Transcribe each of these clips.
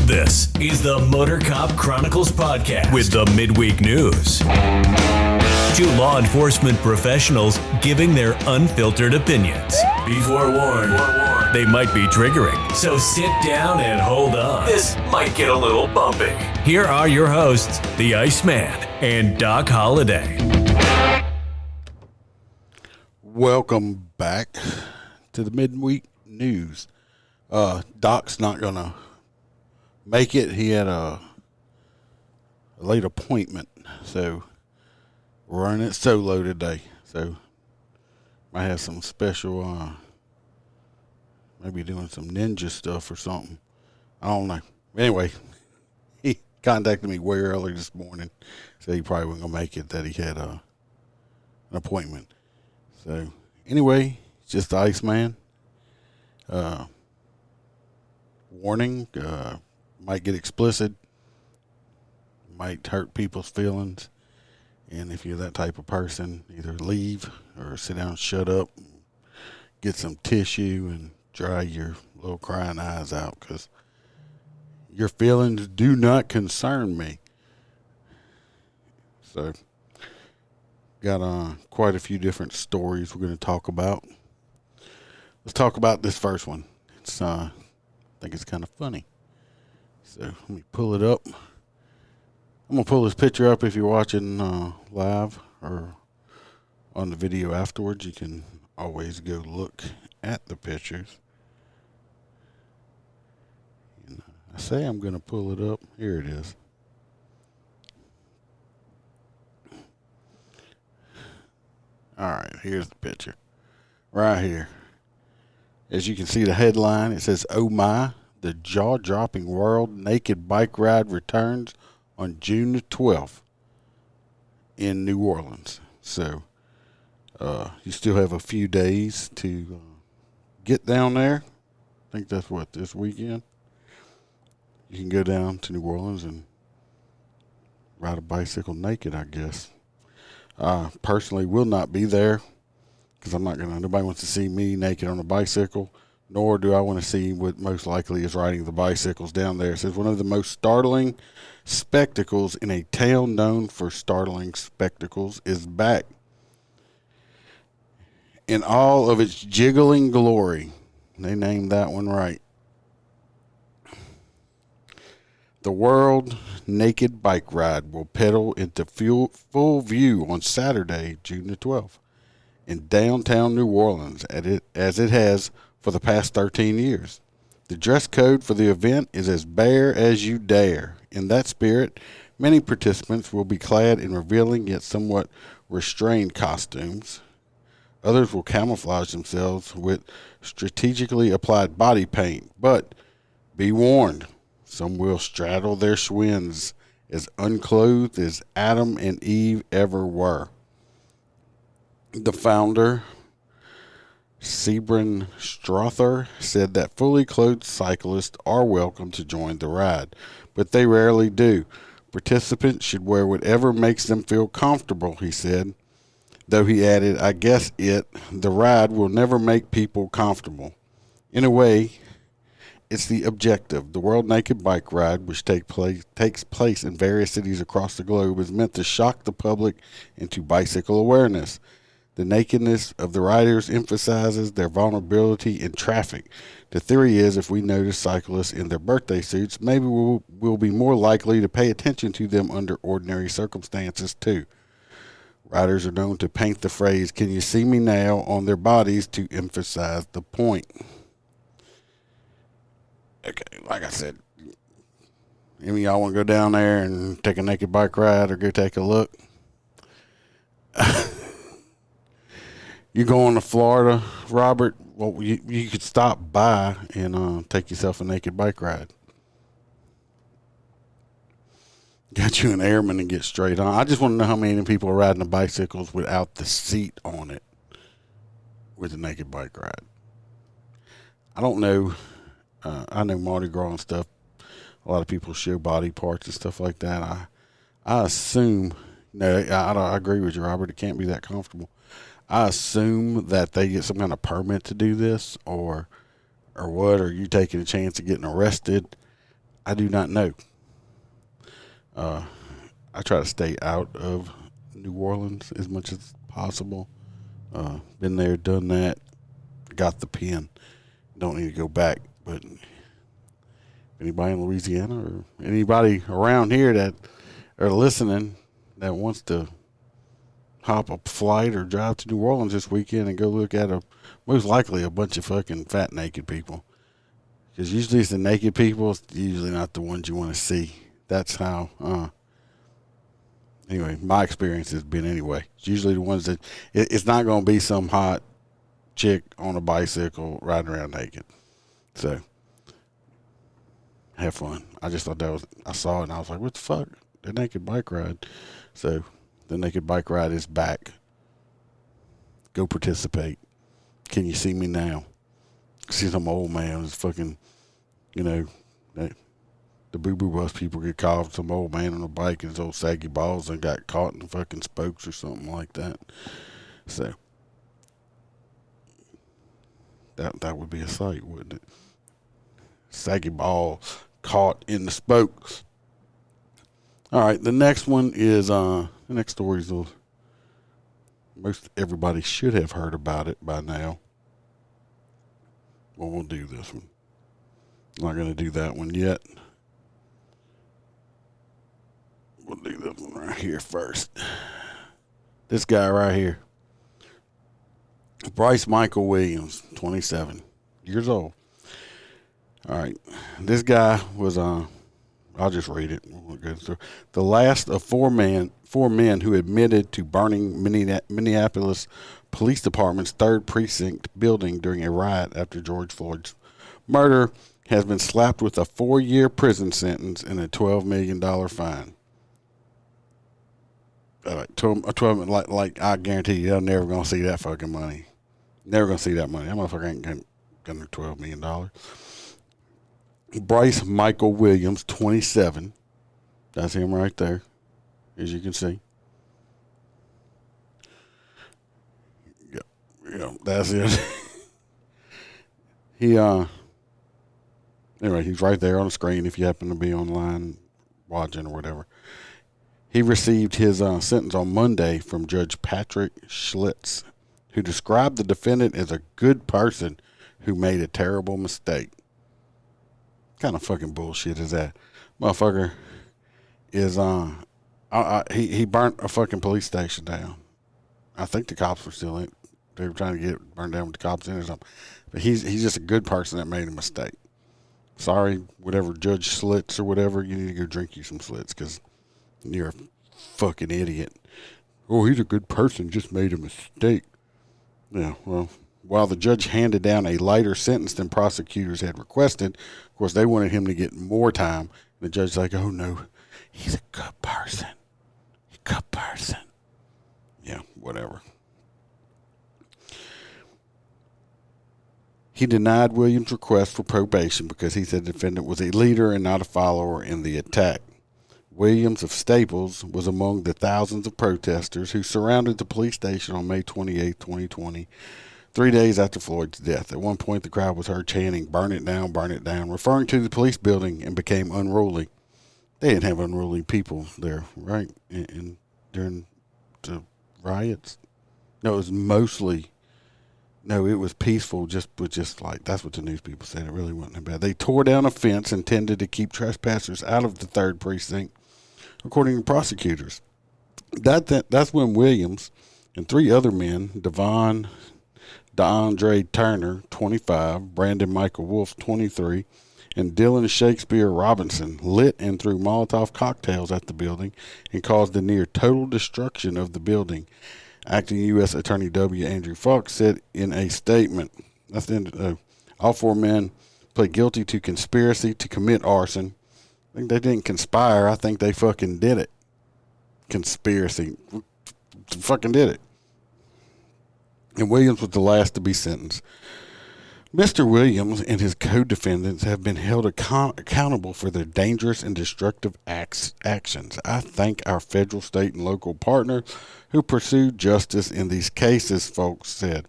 This is the MOTORCOP Chronicles podcast with the midweek news. Two law enforcement professionals giving their unfiltered opinions. Be forewarned, they might be triggering, so sit down and hold on. This might get a little bumpy. Here are your hosts, the Iceman and Doc Holliday. Welcome back to the midweek news. Doc's not going to make it. He had a late appointment, so we're running it solo today. So might have some special, maybe doing some ninja stuff or something. I don't know. Anyway, he contacted me way early this morning. Said he probably wasn't going to make it, that he had an appointment. So anyway, it's just the Iceman. Warning, might get explicit, might hurt people's feelings, and if you're that type of person, either leave or sit down and shut up, get some tissue and dry your little crying eyes out, because your feelings do not concern me. So got quite a few different stories we're going to talk about. Let's talk about this first one. It's I think it's kind of funny. So let me pull it up. I'm going to pull this picture up if you're watching live or on the video afterwards. You can always go look at the pictures. And I say I'm going to pull it up. Here it is. All right, here's the picture. Right here. As you can see, the headline, it says, "Oh my, the jaw-dropping world naked bike ride returns on June the 12th in New Orleans." So you still have a few days to get down there. I think that's what, this weekend? You can go down to New Orleans and ride a bicycle naked, I guess. I personally will not be there because nobody wants to see me naked on a bicycle, nor do I want to see what most likely is riding the bicycles down there. It says one of the most startling spectacles in a town known for startling spectacles is back in all of its jiggling glory. They named that one right. The World Naked Bike Ride will pedal into full view on Saturday, June the 12th, in downtown New Orleans, as it has for the past 13 years. The dress code for the event is as bare as you dare. In that spirit, many participants will be clad in revealing yet somewhat restrained costumes. Others will camouflage themselves with strategically applied body paint, but be warned, some will straddle their Schwinn's as unclothed as Adam and Eve ever were. The founder, Sebren Strother, said that fully clothed cyclists are welcome to join the ride, but they rarely do. Participants should wear whatever makes them feel comfortable, he said. Though he added, "I guess the ride will never make people comfortable." In a way, it's the objective. The World Naked Bike Ride, which takes place in various cities across the globe, is meant to shock the public into bicycle awareness. The nakedness of the riders emphasizes their vulnerability in traffic. The theory is if we notice cyclists in their birthday suits, maybe we'll be more likely to pay attention to them under ordinary circumstances too. Riders are known to paint the phrase, "Can you see me now?" on their bodies to emphasize the point. Okay, like I said, any of y'all want to go down there and take a naked bike ride or go take a look? You're going to Florida, Robert? Well, you could stop by and take yourself a naked bike ride. Got you an airman and get straight on. I just want to know how many people are riding the bicycles without the seat on it with a naked bike ride. I don't know. I know Mardi Gras and stuff. A lot of people show body parts and stuff like that. I assume, no, I agree with you, Robert. It can't be that comfortable. I assume that they get some kind of permit to do this, or what? Or you taking a chance of getting arrested? I do not know. I try to stay out of New Orleans as much as possible. Been there, done that, got the pin. Don't need to go back. But anybody in Louisiana or anybody around here that are listening that wants to hop a flight or drive to New Orleans this weekend and go look at most likely a bunch of fucking fat naked people. Because usually it's the naked people, it's usually not the ones you want to see. That's how, anyway, my experience has been anyway. It's usually the ones that, it's not going to be some hot chick on a bicycle riding around naked. So, have fun. I just thought I saw it and I was like, what the fuck? The naked bike ride. So, the naked bike ride is back. Go participate. Can you see me now? See some old man who's fucking, the boo-boo bus people get caught some old man on a bike and his old saggy balls and got caught in the fucking spokes or something like that. So, that would be a sight, wouldn't it? Saggy ball caught in the spokes. All right, the next one is, the next story is, most everybody should have heard about it by now. Well, we'll do this one. I'm not going to do that one yet. We'll do this one right here first. This guy right here. Bryce Michael Williams, 27 years old. All right. This guy was, I'll just read it. The last of four men who admitted to burning Minneapolis Police Department's 3rd Precinct building during a riot after George Floyd's murder has been slapped with a 4-year prison sentence and a $12 million fine. 12, like I guarantee you, they're never going to see that fucking money. Never going to see that money. That motherfucker ain't getting $12 million. Bryce Michael Williams, 27. That's him right there, as you can see. Yeah, that's it. Anyway, he's right there on the screen if you happen to be online watching or whatever. He received his sentence on Monday from Judge Patrick Schlitz, who described the defendant as a good person who made a terrible mistake. What kind of fucking bullshit is that? Motherfucker is he burnt a fucking police station down. I think the cops were still in. They were trying to get it burned down with the cops in or something. But he's just a good person that made a mistake. Sorry, whatever, Judge Schlitz or whatever, you need to go drink you some Schlitz because you're a fucking idiot. Oh, he's a good person, just made a mistake. Yeah, well, while the judge handed down a lighter sentence than prosecutors had requested, of course, they wanted him to get more time. The judge's like, oh, no, he's a good person. A good person. Yeah, whatever. He denied Williams' request for probation because he said the defendant was a leader and not a follower in the attack. Williams of Staples was among the thousands of protesters who surrounded the police station on May 28, 2020, 3 days after Floyd's death. At one point, the crowd was heard chanting, burn it down, referring to the police building, and became unruly. They didn't have unruly people there, right? During the riots? No, it was mostly... No, it was peaceful, just like, that's what the news people said. It really wasn't that bad. They tore down a fence intended to keep trespassers out of the 3rd Precinct, according to prosecutors. That's when Williams and 3 other men, Devon DeAndre Turner, 25, Brandon Michael Wolf, 23, and Dylan Shakespeare Robinson, lit and threw Molotov cocktails at the building and caused the near total destruction of the building. Acting U.S. Attorney W. Andrew Falk said in a statement, that's the end, all 4 men pled guilty to conspiracy to commit arson. I think they didn't conspire. I think they fucking did it. Conspiracy. Fucking did it. And Williams was the last to be sentenced. Mr. Williams and his co-defendants have been held accountable for their dangerous and destructive actions. I thank our federal, state, and local partners who pursued justice in these cases, folks said.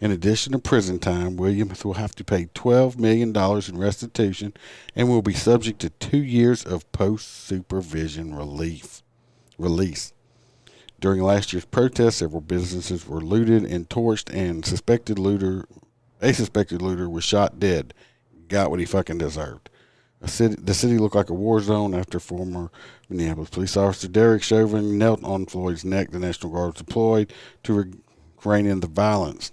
In addition to prison time, Williams will have to pay $12 million in restitution and will be subject to 2 years of post-supervision release. During last year's protest, several businesses were looted and torched, and a suspected looter was shot dead. Got what he fucking deserved. The city looked like a war zone after former Minneapolis police officer Derek Chauvin knelt on Floyd's neck. The National Guard was deployed to rein in the violence.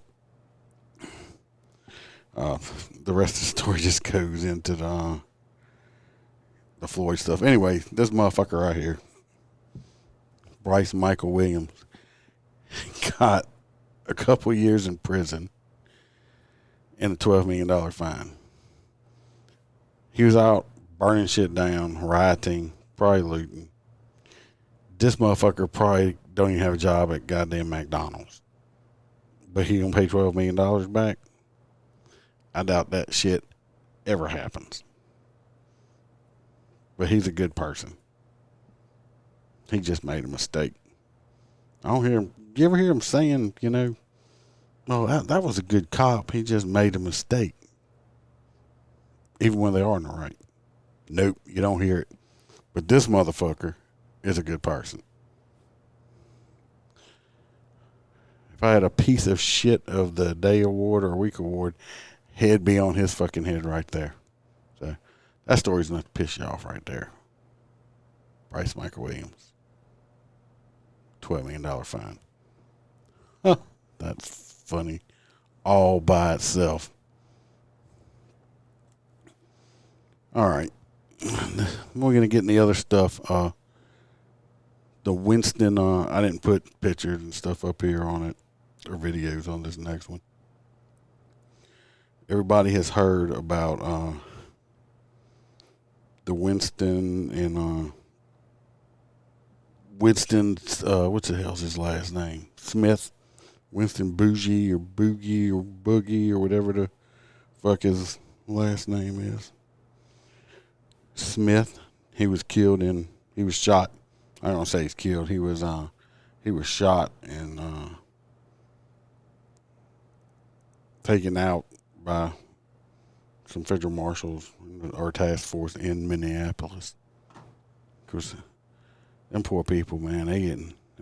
The rest of the story just goes into the Floyd stuff. Anyway, this motherfucker right here, Bryce Michael Williams, got a couple years in prison and a $12 million fine. He was out burning shit down, rioting, probably looting. This motherfucker probably don't even have a job at goddamn McDonald's. But he gonna pay $12 million back? I doubt that shit ever happens. But he's a good person. He just made a mistake. I don't hear him. You ever hear him saying, oh, that was a good cop. He just made a mistake. Even when they are in the right. Nope, you don't hear it. But this motherfucker is a good person. If I had a piece of shit of the day award or week award, head be on his fucking head right there. So that story's enough to piss you off right there. Bryce Michael Williams. $12 million fine. Huh, that's funny. All by itself. All right. We're going to get in the other stuff. The Winston, I didn't put pictures and stuff up here on it, or videos on this next one. Everybody has heard about the Winston and Winston's, what's the hell's his last name? Smith. Winston Boogie or Boogie or whatever the fuck his last name is. Smith. He was shot. I don't say he's killed. He was shot and taken out by some federal marshals or task force in Minneapolis. Of course, them poor people, man, they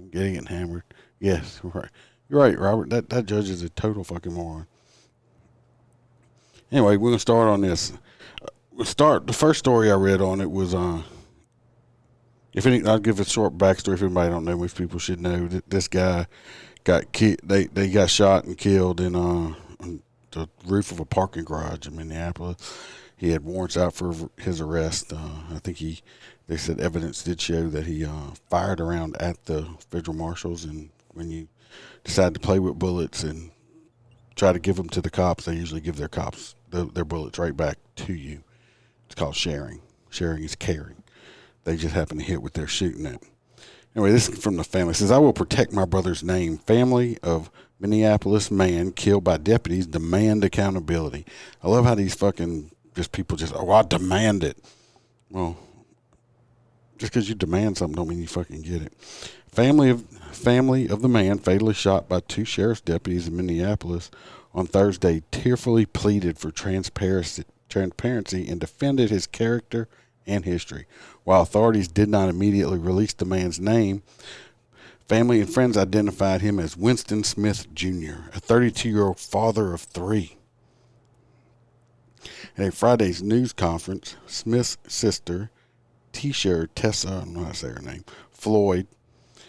getting hammered. Yes, right. You're right, Robert. That judge is a total fucking moron. Anyway, we're gonna start on this. The first story I read on it was I'll give a short backstory if anybody don't know. Most people should know that this guy got killed. They got shot and killed in on the roof of a parking garage in Minneapolis. He had warrants out for his arrest. I think they said evidence did show that he fired around at the federal marshals, and when you decide to play with bullets and try to give them to the cops, they usually give their cops their bullets right back to you. It's called sharing. Sharing is caring. They just happen to hit what they're shooting at. Anyway, this is from the family. It says, I will protect my brother's name. Family of Minneapolis man killed by deputies demand accountability. I love how these fucking people I demand it. Well, just because you demand something don't mean you fucking get it. Family of the man fatally shot by 2 sheriff's deputies in Minneapolis on Thursday tearfully pleaded for transparency and defended his character and history. While authorities did not immediately release the man's name, family and friends identified him as Winston Smith Jr., a 32-year-old father of 3. At a Friday's news conference, Smith's sister, Tessa, I don't know how to say her name, Floyd,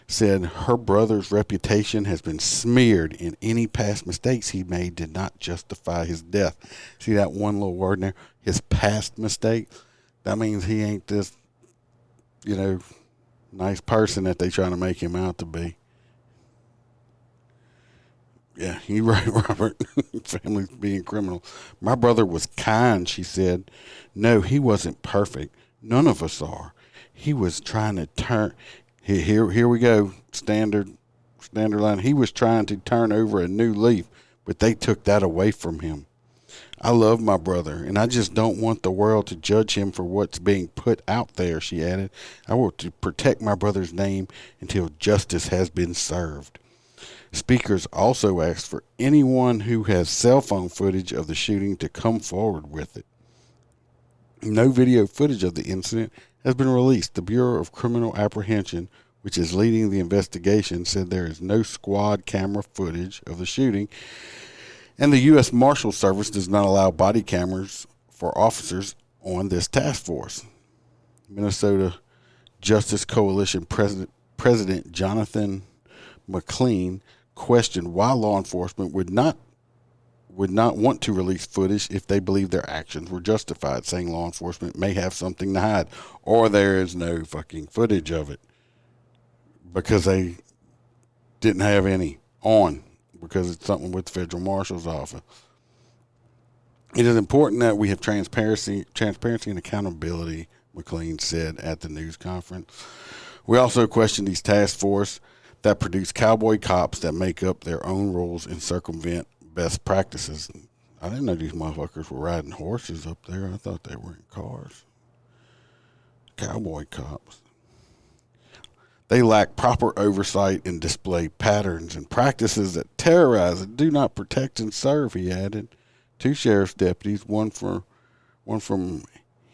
said her brother's reputation has been smeared and any past mistakes he made did not justify his death. See that one little word in there? His past mistake? That means he ain't this, nice person that they trying to make him out to be. Yeah, you're right, Robert. Family's being criminal. My brother was kind, she said. No, he wasn't perfect. None of us are. He was trying to turn... Here we go. Standard line. He was trying to turn over a new leaf, but they took that away from him. I love my brother, and I just don't want the world to judge him for what's being put out there, she added. I want to protect my brother's name until justice has been served. Speakers also asked for anyone who has cell phone footage of the shooting to come forward with it. No video footage of the incident has been released. The Bureau of Criminal Apprehension, which is leading the investigation, said there is no squad camera footage of the shooting, and the U.S. Marshal Service does not allow body cameras for officers on this task force. Minnesota Justice Coalition President Jonathan McLean questioned why law enforcement would not want to release footage if they believe their actions were justified, saying law enforcement may have something to hide, or there is no fucking footage of it because they didn't have any on, because it's something with the Federal Marshal's Office. It is important that we have transparency and accountability, McLean said at the news conference. We also questioned these task force that produce cowboy cops that make up their own rules and circumvent best practices. I didn't know these motherfuckers were riding horses up there. I thought they were in cars. Cowboy cops. They lack proper oversight and display patterns and practices that terrorize and do not protect and serve, he added. 2 sheriff's deputies, one from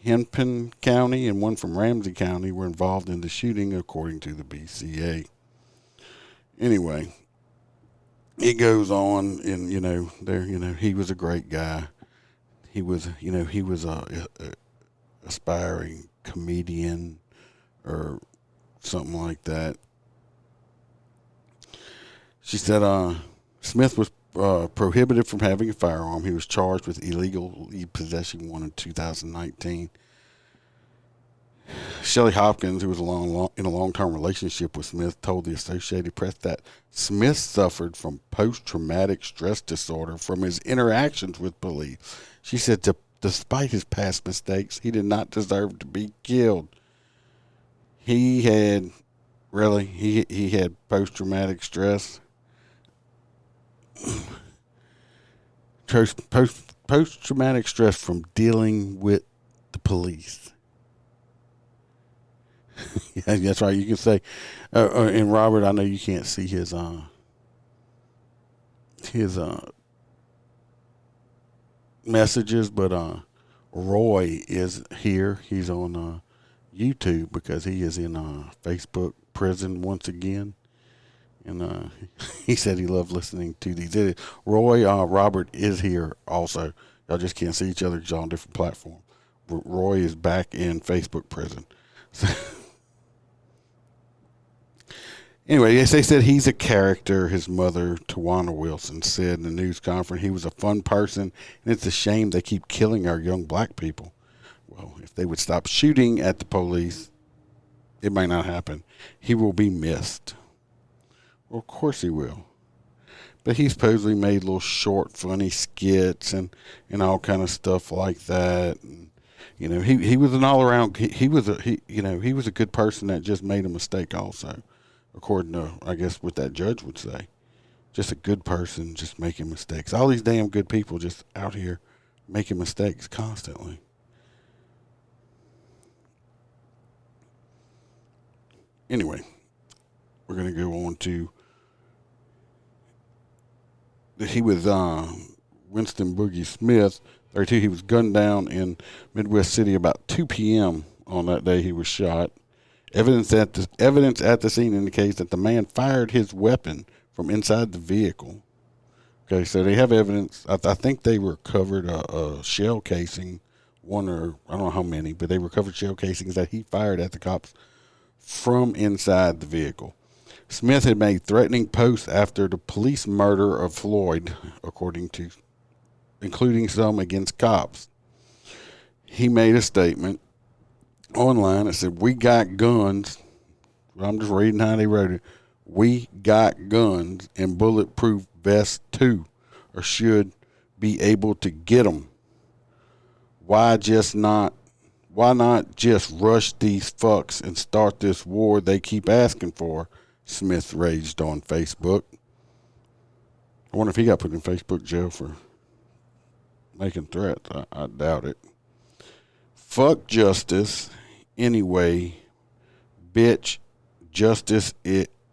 Hennepin County and one from Ramsey County, were involved in the shooting, according to the BCA. Anyway, it goes on, and he was a great guy. He was a aspiring comedian or something like that. She said Smith was prohibited from having a firearm. He was charged with illegally possessing one in 2019. Shelley Hopkins, who was in a long-term relationship with Smith, told the Associated Press that Smith suffered from post-traumatic stress disorder from his interactions with police. She said, despite his past mistakes, he did not deserve to be killed. He had post-traumatic stress. Post-traumatic stress from dealing with the police. Yeah, that's right. You can say, and Robert, I know you can't see his messages, but Roy is here. He's on YouTube because he is in Facebook prison once again, and he said he loved listening to these. Roy, Robert is here also. Y'all just can't see each other because y'all on different platforms. Roy is back in Facebook prison. So, anyway, yes, they said he's a character. His mother, Tawana Wilson, said in the news conference he was a fun person, and it's a shame they keep killing our young black people. Well, if they would stop shooting at the police, it might not happen. He will be missed. Well, of course he will. But he supposedly made little short, funny skits and all kind of stuff like that. And, he was an all-around. He was a good person that just made a mistake also. According to, I guess, what that judge would say. Just a good person just making mistakes. All these damn good people just out here making mistakes constantly. Anyway, we're going to go on to, he was Winston Boogie Smith, 32. He was gunned down in Midwest City about 2 p.m. on that day he was shot. Evidence at the scene indicates that the man fired his weapon from inside the vehicle. Okay, so they have evidence. I think they recovered a shell casing, one or I don't know how many, but they recovered shell casings that he fired at the cops from inside the vehicle. Smith had made threatening posts after the police murder of Floyd, including some against cops. He made a statement online that said, "We got guns." I'm just reading how they wrote it. "We got guns and bulletproof vests too, or should be able to get them. Why not just rush these fucks and start this war they keep asking for?" Smith raged on Facebook. I wonder if he got put in Facebook jail for making threats. I doubt it. Fuck justice. Anyway, bitch, justice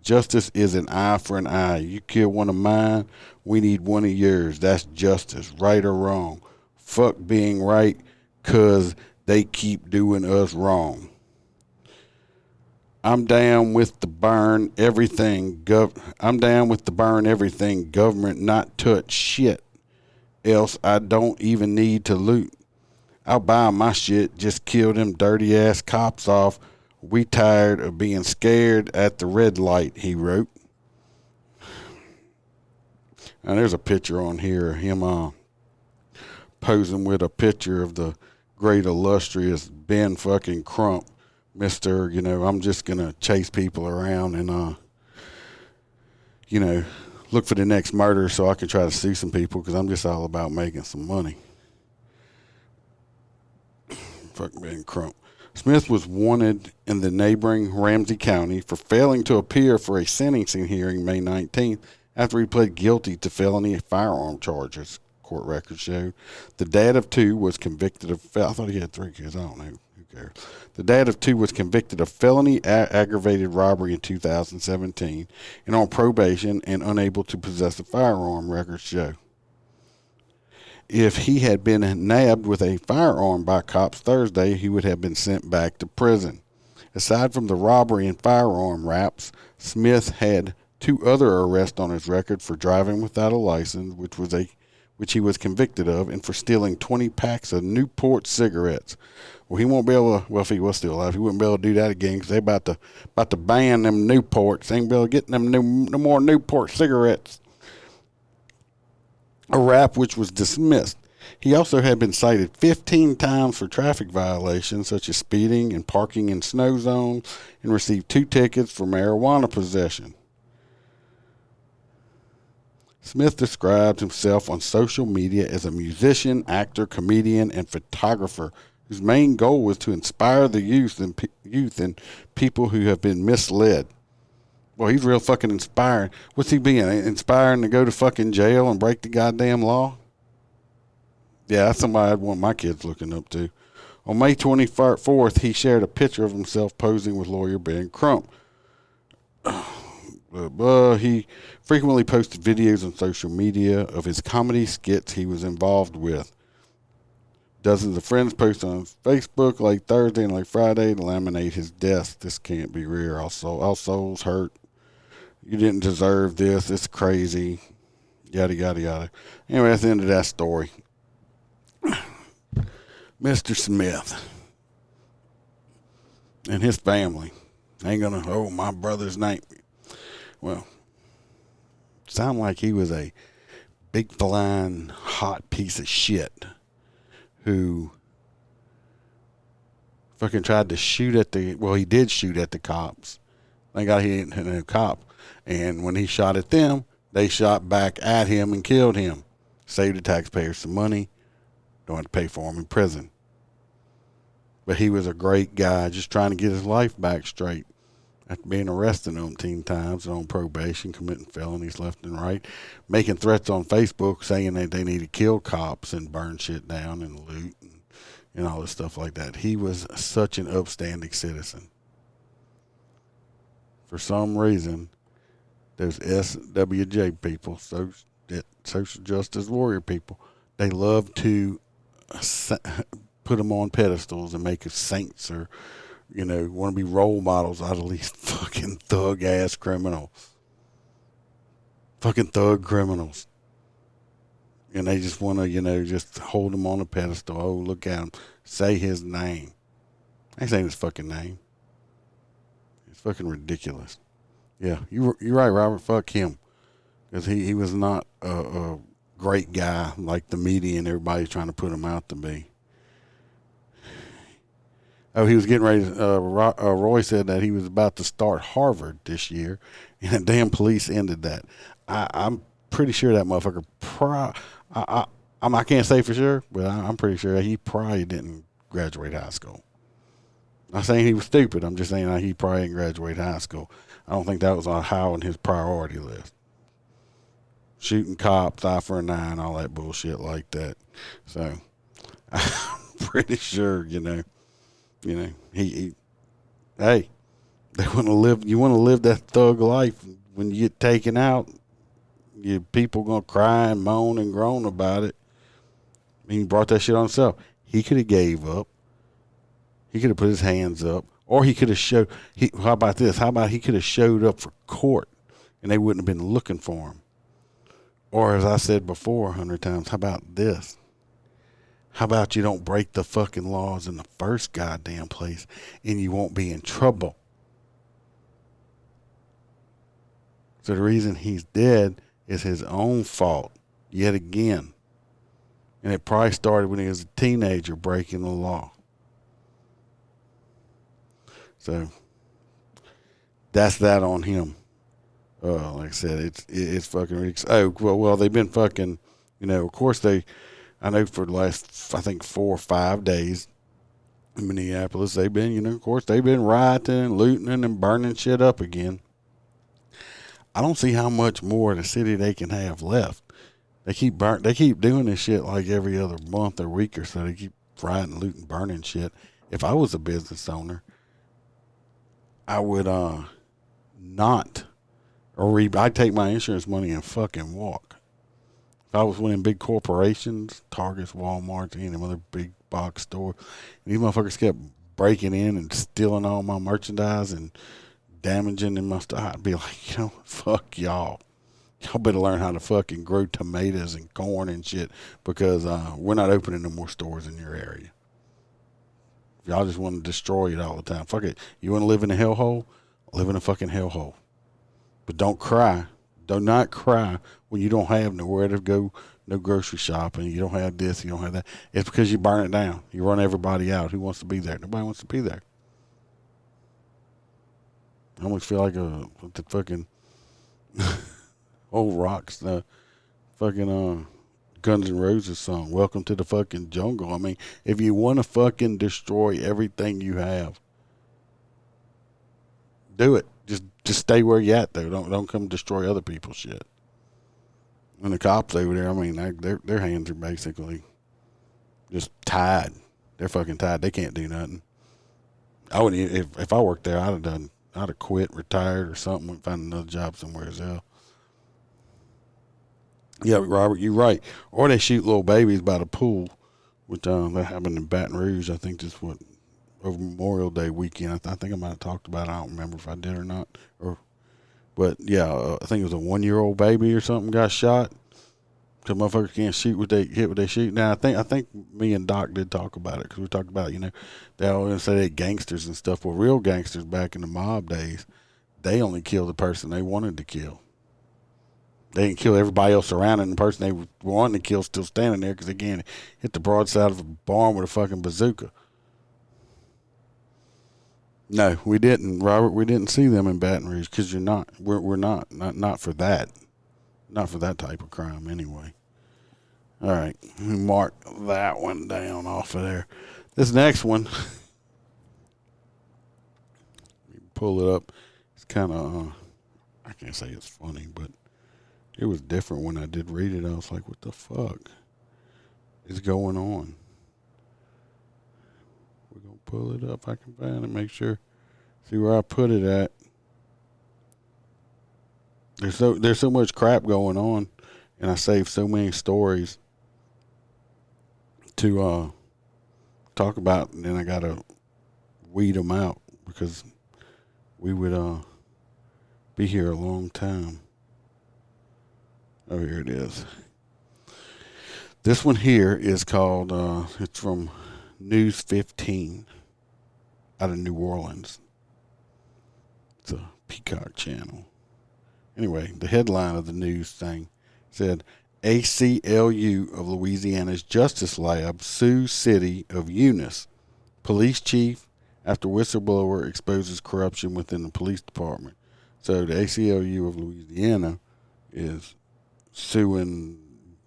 Justice is an eye for an eye. You kill one of mine, we need one of yours. That's justice, right or wrong. Fuck being right, 'cause they keep doing us wrong. I'm down with the burn everything. I'm down with the burn everything. Government not touch shit. Else I don't even need to loot. I'll buy my shit. Just kill them dirty ass cops off. We tired of being scared at the red light, he wrote. And there's a picture on here of him posing with a picture of the great illustrious Ben fucking Crump. Mr., I'm just going to chase people around and, look for the next murder so I can try to sue some people because I'm just all about making some money. Fucking Ben Crump. Smith was wanted in the neighboring Ramsey County for failing to appear for a sentencing hearing May 19th after he pled guilty to felony firearm charges, court records show. The dad of two was convicted of... I thought he had 3 kids. I don't know. Who cares? The dad of two was convicted of felony aggravated robbery in 2017 and on probation and unable to possess a firearm, records show. If he had been nabbed with a firearm by cops Thursday, he would have been sent back to prison. Aside from the robbery and firearm raps, Smith had 2 other arrests on his record for driving without a license, which he was convicted of, and for stealing 20 packs of Newport cigarettes. Well, he won't be able to, well, if he was still alive, he wouldn't be able to do that again because they about to ban them Newports. They ain't be able to get them no more Newport cigarettes. A rap which was dismissed. He also had been cited 15 times for traffic violations such as speeding and parking in snow zones and received 2 tickets for marijuana possession. Smith described himself on social media as a musician, actor, comedian, and photographer whose main goal was to inspire the youth and people who have been misled. Well, he's real fucking inspiring. What's he being? Inspiring to go to fucking jail and break the goddamn law? Yeah, that's somebody I'd want my kids looking up to. On May 24th, he shared a picture of himself posing with lawyer Ben Crump. He frequently posted videos on social media of his comedy skits he was involved with. Dozens of friends posted on Facebook like Thursday and like Friday to laminate his death. This can't be real. Our souls hurt. You didn't deserve this. It's crazy. Yada, yada, yada. Anyway, that's the end of that story. Mr. Smith and his family ain't going to, my brother's name. Well, sound like he was a big, flying, hot piece of shit who fucking tried to shoot at he did shoot at the cops. Thank God he didn't hit a cop. And when he shot at them, they shot back at him and killed him. Saved the taxpayers some money. Don't have to pay for him in prison. But he was a great guy, just trying to get his life back straight. After being arrested 18 times on probation, committing felonies left and right, making threats on Facebook saying that they need to kill cops and burn shit down and loot and all this stuff like that. He was such an upstanding citizen. For some reason, those SWJ people, social justice warrior people, they love to put them on pedestals and make us saints or, want to be role models out of these fucking thug-ass criminals. Fucking thug criminals. And they just want to, just hold him on a pedestal. Oh, look at him. Say his name. I ain't saying his fucking name. It's fucking ridiculous. Yeah, you're right, Robert. Fuck him. Because he was not a great guy like the media and everybody's trying to put him out to be. Oh, he was getting ready. Roy said that he was about to start Harvard this year, and the damn police ended that. I'm pretty sure that motherfucker. I can't say for sure, but I'm pretty sure he probably didn't graduate high school. I'm not saying he was stupid. I'm just saying that he probably didn't graduate high school. I don't think that was high on his priority list. Shooting cops, eye for an eye, and all that bullshit like that. So I'm pretty sure, he hey, They want to live. You want to live that thug life. When you get taken out, people gonna cry and moan and groan about it. He brought that shit on himself. He could have gave up. He could have put his hands up, or he could have showed. How about this? How about he could have showed up for court, and they wouldn't have been looking for him. Or as I said before 100 times, how about this? How about you don't break the fucking laws in the first goddamn place, and you won't be in trouble? So the reason he's dead is his own fault, yet again. And it probably started when he was a teenager breaking the law. So that's that on him. Like I said, it's fucking ridiculous. Oh, well, they've been fucking, of course I know for the last, I think 4 or 5 days in Minneapolis, they've been, of course, they've been rioting and looting and burning shit up again. I don't see how much more of the city they can have left. They keep doing this shit like every other month or week or so. They keep rioting, looting, burning shit. If I was a business owner, I would not, or I'd take my insurance money and fucking walk. If I was one of them big corporations, Targets, Walmart, any of them other big box stores, and these motherfuckers kept breaking in and stealing all my merchandise and damaging in my stuff, I'd be like, fuck y'all. Y'all better learn how to fucking grow tomatoes and corn and shit, because we're not opening no more stores in your area. If y'all just want to destroy it all the time, fuck it. You want to live in a hellhole? Live in a fucking hellhole. But don't cry. Do not cry when you don't have nowhere to go, no grocery shopping. You don't have this, you don't have that. It's because you burn it down. You run everybody out. Who wants to be there? Nobody wants to be there. I almost feel like the fucking old rocks, fucking Guns N' Roses song, "Welcome to the fucking jungle." I mean, if you want to fucking destroy everything you have, do it. Just stay where you at though. Don't come destroy other people's shit. And the cops over there, I mean, their hands are basically just tied. They're fucking tied. They can't do nothing. I wouldn't. If I worked there, I'd have quit, retired, or something. Went find another job somewhere as hell. Yeah, Robert, you're right. Or they shoot little babies by the pool, which that happened in Baton Rouge. I think this was over Memorial Day weekend. I think I might have talked about it. I don't remember if I did or not. But yeah, I think it was a 1-year-old baby or something got shot. Because motherfuckers can't shoot what they shoot. Now I think me and Doc did talk about it, because we talked about they always say they gangsters and stuff. Well, real gangsters back in the mob days, they only killed the person they wanted to kill. They didn't kill everybody else around, and the person they were wanting to kill still standing there because they can't hit the broadside of a barn with a fucking bazooka. No, we didn't, Robert. We didn't see them in Baton Rouge because you're not. We're not for that. Not for that type of crime, anyway. All right, let me mark that one down off of there. This next one, pull it up. It's kind of, I can't say it's funny, but it was different when I did read it. I was like, what the fuck is going on? We're going to pull it up. I can find it, make sure, see where I put it at. There's so much crap going on, and I saved so many stories to talk about, and then I got to weed them out because we would be here a long time. Oh, here it is. This one here is called, it's from News 15 out of New Orleans. It's a Peacock channel. Anyway, the headline of the news thing said, ACLU of Louisiana's Justice Lab sues city of Eunice. Police chief after whistleblower exposes corruption within the police department. So the ACLU of Louisiana is suing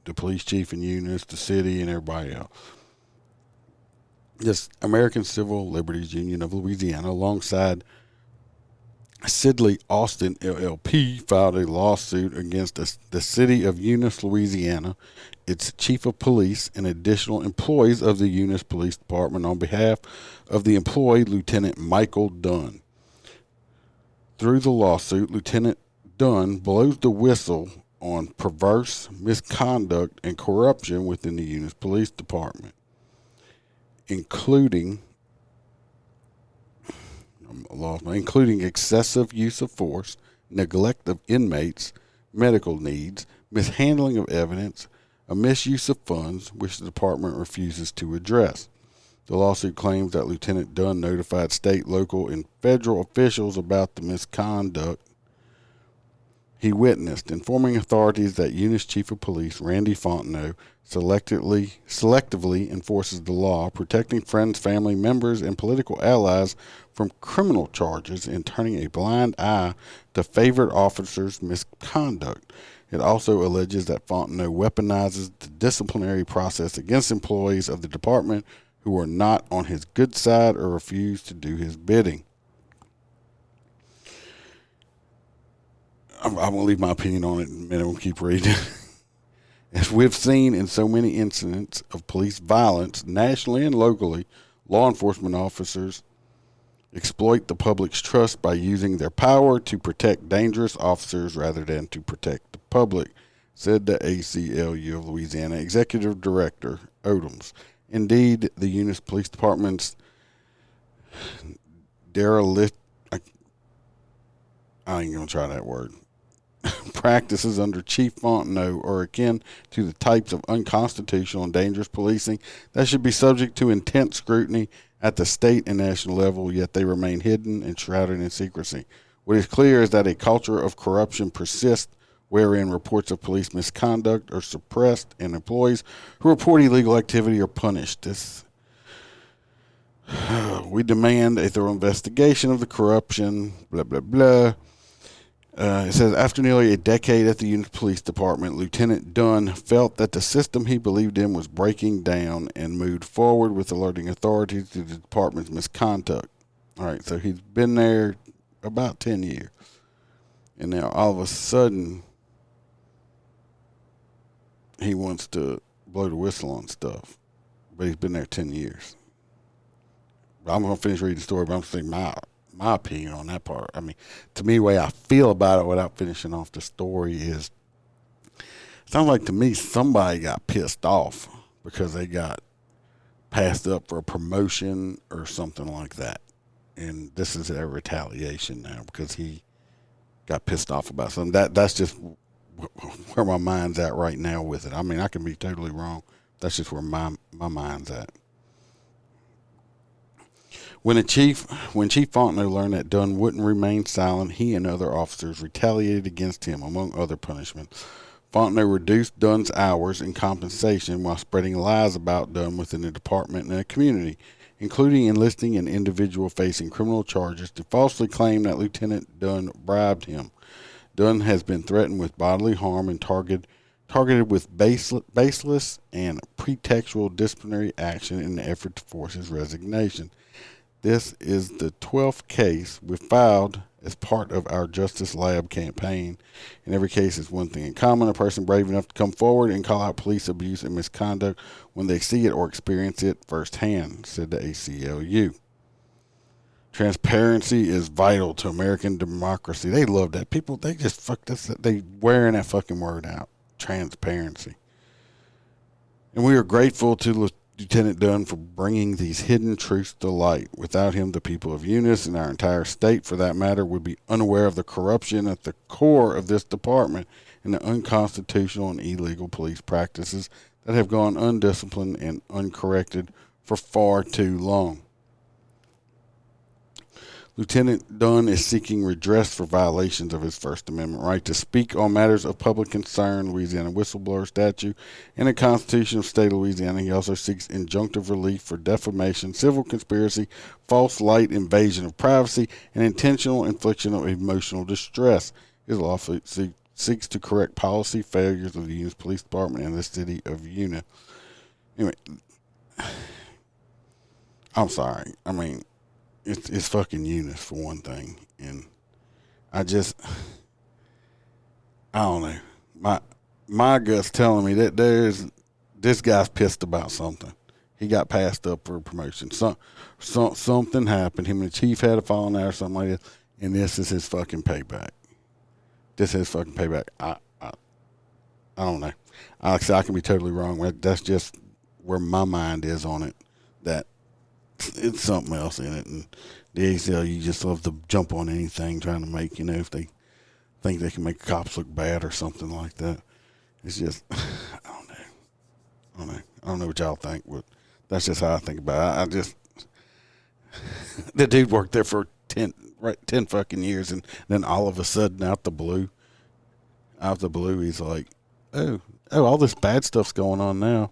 the police chief in Eunice, the city, and everybody else. This American Civil Liberties Union of Louisiana, alongside Sidley Austin LLP, filed a lawsuit against the city of Eunice, Louisiana, its chief of police, and additional employees of the Eunice Police Department on behalf of the employee, Lieutenant Michael Dunn. Through the lawsuit, Lieutenant Dunn blows the whistle on perverse misconduct and corruption within the Eunice Police Department, including excessive use of force, neglect of inmates' medical needs, mishandling of evidence, a misuse of funds, which the department refuses to address. The lawsuit claims that Lieutenant Dunn notified state, local, and federal officials about the misconduct he witnessed, informing authorities that Eunice Chief of Police Randy Fontenot selectively enforces the law, protecting friends, family members, and political allies from criminal charges and turning a blind eye to favored officers' misconduct. It also alleges that Fontenot weaponizes the disciplinary process against employees of the department who are not on his good side or refuse to do his bidding. I'm going to leave my opinion on it in a minute. We'll keep reading. As we've seen in so many incidents of police violence, nationally and locally, law enforcement officers exploit the public's trust by using their power to protect dangerous officers rather than to protect the public, said the ACLU of Louisiana Executive Director Odoms. Indeed, the Eunice Police Department's derelict, I ain't going to try that word, practices under Chief Fontenot are akin to the types of unconstitutional and dangerous policing that should be subject to intense scrutiny at the state and national level, yet they remain hidden and shrouded in secrecy. What is clear is that a culture of corruption persists wherein reports of police misconduct are suppressed and employees who report illegal activity are punished. We demand a thorough investigation of the corruption, blah, blah, blah. It says, after nearly a decade at the Eunice Police Department, Lieutenant Dunn felt that the system he believed in was breaking down and moved forward with alerting authorities to the department's misconduct. All right, so he's been there about 10 years. And now all of a sudden, he wants to blow the whistle on stuff. But he's been there 10 years. I'm going to finish reading the story, but I'm saying my opinion on that part. I mean, to me, the way I feel about it without finishing off the story is, sounds like to me somebody got pissed off because they got passed up for a promotion or something like that. And this is a retaliation now because he got pissed off about something. That's just where my mind's at right now with it. I mean, I can be totally wrong. That's just where my mind's at. When Chief Fontenot learned that Dunn wouldn't remain silent, he and other officers retaliated against him, among other punishments. Fontenot reduced Dunn's hours and compensation while spreading lies about Dunn within the department and the community, including enlisting an individual facing criminal charges to falsely claim that Lieutenant Dunn bribed him. Dunn has been threatened with bodily harm and targeted with baseless and pretextual disciplinary action in the effort to force his resignation. This is the 12th case we filed as part of our Justice Lab campaign. In every case, it's one thing in common: a person brave enough to come forward and call out police abuse and misconduct when they see it or experience it firsthand, said the ACLU. Transparency is vital to American democracy. They love that. People, they just fuck this. They wearing that fucking word out. Transparency. And we are grateful to Lieutenant Dunn for bringing these hidden truths to light. Without him, the people of Eunice and our entire state, for that matter, would be unaware of the corruption at the core of this department and the unconstitutional and illegal police practices that have gone undisciplined and uncorrected for far too long. Lieutenant Dunn is seeking redress for violations of his First Amendment right to speak on matters of public concern, Louisiana whistleblower statute, and the Constitution of the State of Louisiana. He also seeks injunctive relief for defamation, civil conspiracy, false light invasion of privacy, and intentional infliction of emotional distress. His lawsuit seeks to correct policy failures of the Eunice Police Department and the city of Eunice. Anyway, I'm sorry. I mean, it's fucking Eunice for one thing, and I don't know. My gut's telling me that this guy's pissed about something. He got passed up for a promotion. Something happened. Him and the chief had a falling out or something like that, And this is his fucking payback. This is his fucking payback. I don't know. I can be totally wrong. That's just where my mind is on it. That it's something else in it. And the ACLU just love to jump on anything, trying to make, if they think they can make cops look bad or something like that. It's just, I don't know. I don't know what y'all think, but that's just how I think about it. The dude worked there for 10 fucking years, and then all of a sudden, out the blue, he's like, oh, all this bad stuff's going on now.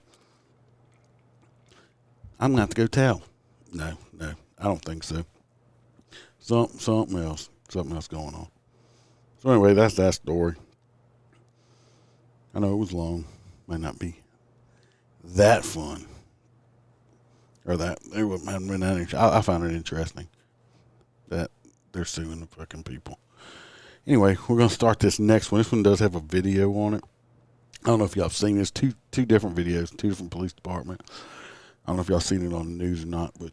I'm going to have to go tell. No, I don't think so. Something else going on. So anyway, that's that story. I know it was long. Might not be that fun. Or that, it hadn't been that interesting. I found it interesting that they're suing the fucking people. Anyway, we're going to start this next one. This one does have a video on it. I don't know if y'all have seen this. Two different videos, two different police departments. I don't know if y'all seen it on the news or not, but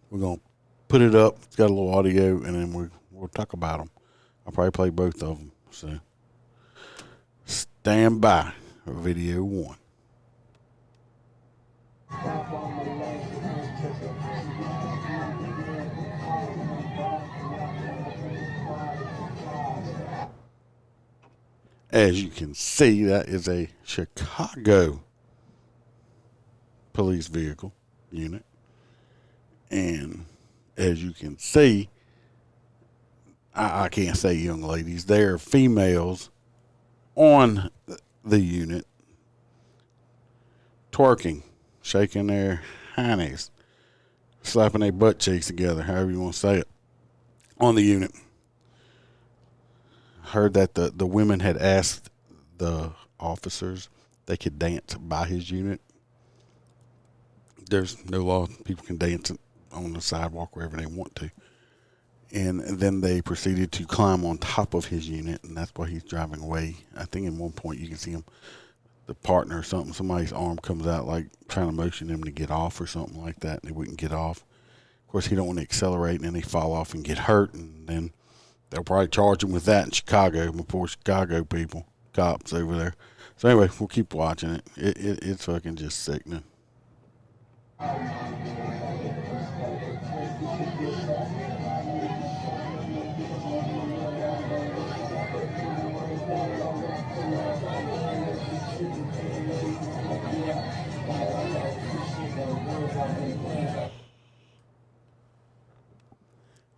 we're going to put it up. It's got a little audio, and then we'll talk about them. I'll probably play both of them. So stand by for video one. As you can see, that is a Chicago police vehicle unit. And as you can see, I can't say young ladies, they're females on the unit twerking, shaking their hinnies, slapping their butt cheeks together, however you want to say it, on the unit. Heard that the women had asked the officers they could dance by his unit. There's no law. People can dance on the sidewalk wherever they want to. And then they proceeded to climb on top of his unit, and that's why he's driving away. I think at one point you can see him, the partner or something, somebody's arm comes out like trying to motion him to get off or something like that, and they wouldn't get off. Of course, he don't want to accelerate, and then they fall off and get hurt, and then they'll probably charge him with that in Chicago, before Chicago people, cops over there. So anyway, we'll keep watching it. It's fucking just sickening.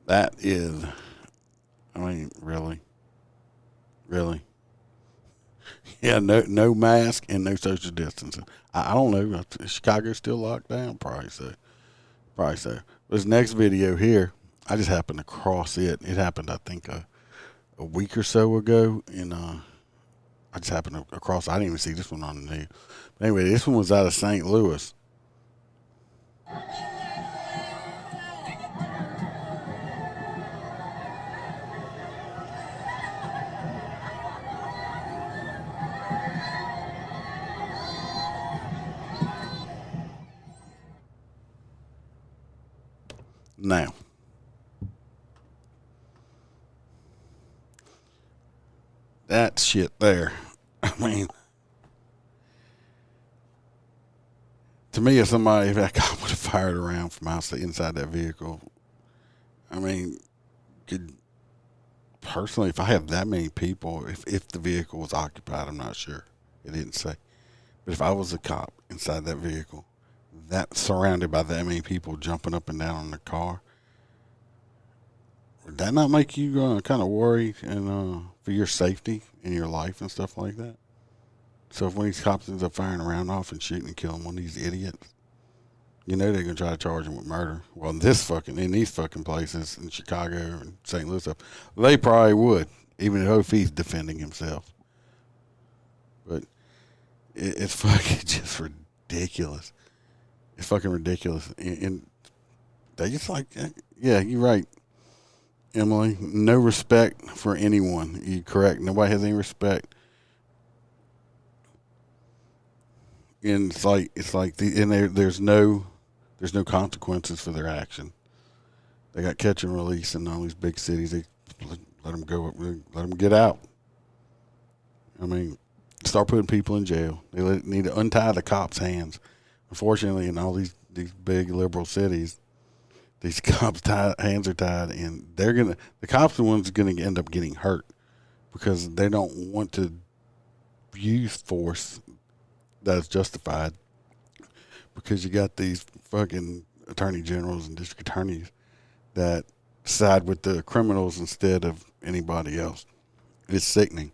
That is, I mean, really? Yeah, no mask and no social distancing. I don't know. Is Chicago still locked down? Probably so. This next video here, I just happened to cross it. It happened, I think, a week or so ago. And I just happened to cross. I didn't even see this one on the news. But anyway, this one was out of St. Louis. Now, that shit there, I mean, to me, if that cop would have fired around from inside that vehicle, I mean, personally, if I have that many people, if the vehicle was occupied, I'm not sure. It didn't say. But if I was a cop inside that vehicle, that surrounded by that many people jumping up and down on the car, would that not make you kind of worried and for your safety and your life and stuff like that? So if one of these cops ends up firing a round off and shooting and killing one of these idiots, they're gonna try to charge him with murder. Well, in these fucking places in Chicago and St. Louis, they probably would, even if he's defending himself. But it's fucking just ridiculous. It's fucking ridiculous. And they just like, yeah, you're right, Emily. No respect for anyone. You're correct. Nobody has any respect. And there's no consequences for their action. They got catch and release in all these big cities. They let them go, let them get out. I mean, start putting people in jail. They need to untie the cops' hands. Unfortunately, in all these big liberal cities, these cops' hands are tied, and the cops are the ones going to end up getting hurt because they don't want to use force that is justified, because you got these fucking attorney generals and district attorneys that side with the criminals instead of anybody else. It's sickening.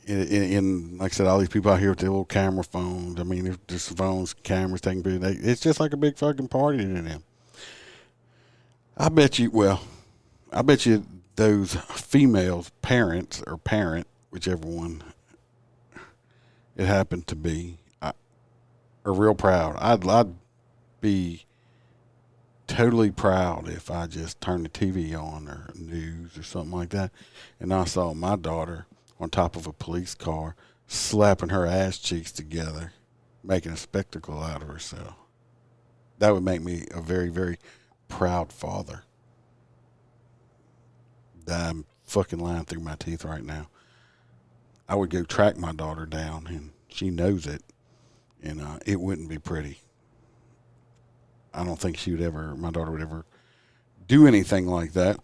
In like I said, all these people out here with their little camera phones. I mean, there's phones, cameras taking pictures. It's just like a big fucking party to them. I bet you those females, parents or parent, whichever one it happened to be, are real proud. I'd be totally proud if I just turned the TV on or news or something like that, and I saw my daughter on top of a police car slapping her ass cheeks together, making a spectacle out of herself. That would make me a very, very proud father. I'm fucking lying through my teeth right now. I would go track my daughter down, and she knows it, and it wouldn't be pretty. I don't think my daughter would ever do anything like that.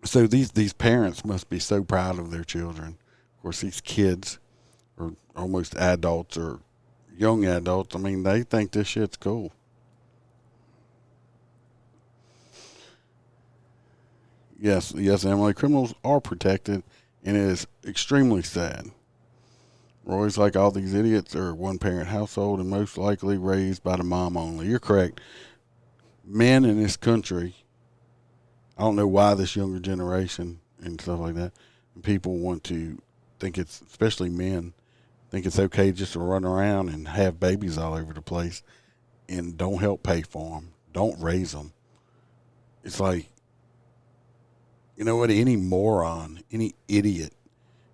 So these parents must be so proud of their children. Of course, these kids are almost adults or young adults. I mean, they think this shit's cool. Yes, Emily, criminals are protected, and it is extremely sad. Roy's like all these idiots are one-parent household and most likely raised by the mom only. You're correct. Men in this country, I don't know why this younger generation and stuff like that, people want to think it's, especially men, think it's okay just to run around and have babies all over the place and don't help pay for them, don't raise them. It's like, you know what, any moron, any idiot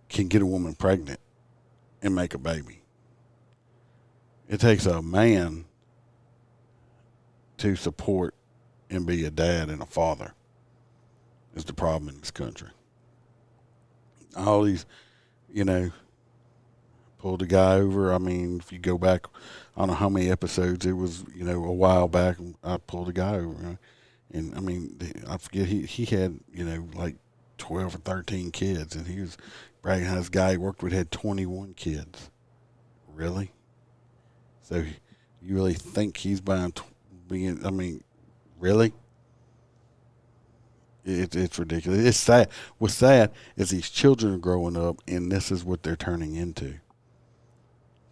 can get a woman pregnant and make a baby. It takes a man to support and be a dad and a father is the problem in this country. All these, pulled a guy over. I mean, if you go back, I don't know how many episodes it was, a while back, I pulled a guy over. And I mean, I forget, he had, like 12 or 13 kids, and he was bragging how this guy he worked with had 21 kids. Really? So you really think he's really? It's ridiculous. It's sad. What's sad is these children are growing up, and this is what they're turning into.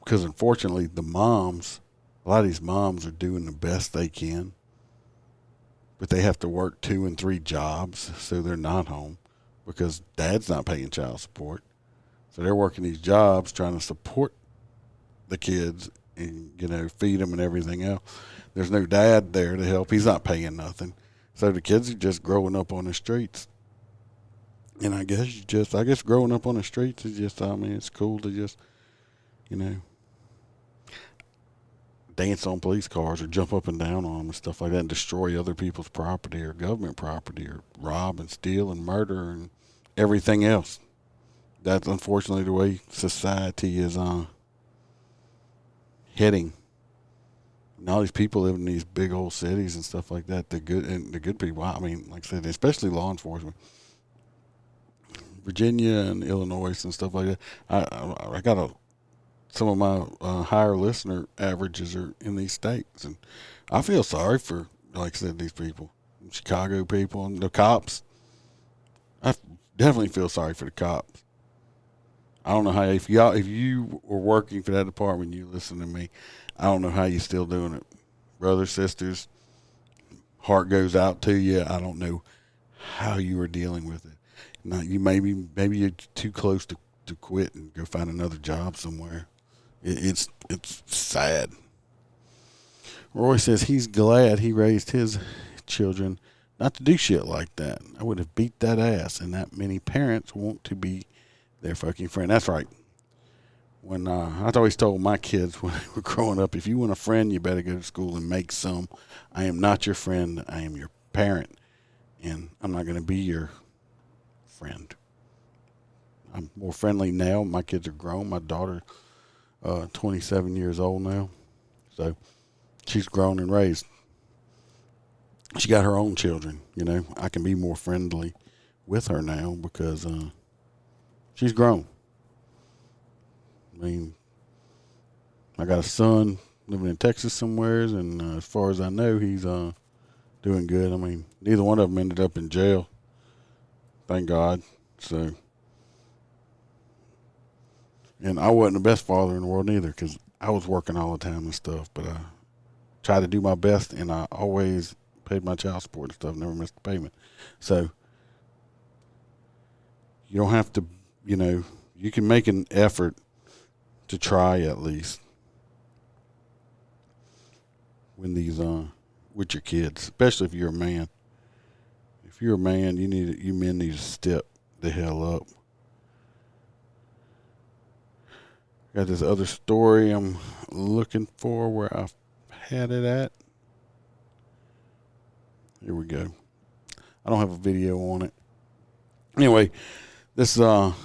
Because unfortunately, a lot of these moms are doing the best they can, but they have to work 2 and 3 jobs, so they're not home because dad's not paying child support. So they're working these jobs trying to support the kids and, feed them and everything else. There's no dad there to help. He's not paying nothing. So the kids are just growing up on the streets. And I guess growing up on the streets is just, it's cool to just, dance on police cars or jump up and down on them and stuff like that and destroy other people's property or government property or rob and steal and murder and everything else. That's unfortunately the way society is heading. And all these people live in these big old cities and stuff like that. The good people. I mean, like I said, especially law enforcement. Virginia and Illinois and stuff like that. I got some of my higher listener averages are in these states, and I feel sorry for, like I said, these people, Chicago people, and the cops. I definitely feel sorry for the cops. I don't know how if you were working for that department, you listen to me. I don't know how you're still doing it, brothers, sisters. Heart goes out to you. I don't know how you are dealing with it. Now, you maybe you're too close to quit and go find another job somewhere. It's sad. Roy says he's glad he raised his children not to do shit like that. I would have beat that ass, and that many parents want to be their fucking friend. That's right. When I always told my kids when they were growing up, if you want a friend, you better go to school and make some. I am not your friend. I am your parent, and I'm not going to be your friend. I'm more friendly now. My kids are grown. My daughter, 27 years old now, so she's grown and raised. She got her own children. I can be more friendly with her now because she's grown. I mean, I got a son living in Texas somewheres, and as far as I know, he's doing good. I mean, neither one of them ended up in jail, thank God. So, and I wasn't the best father in the world either, because I was working all the time and stuff, but I tried to do my best, and I always paid my child support and stuff, never missed a payment. So you don't have to, you can make an effort to try at least when these with your kids, especially if you're a man. If you're a man, you men need to step the hell up. Got this other story I'm looking for where I had it at. Here we go. I don't have a video on it. Anyway, this a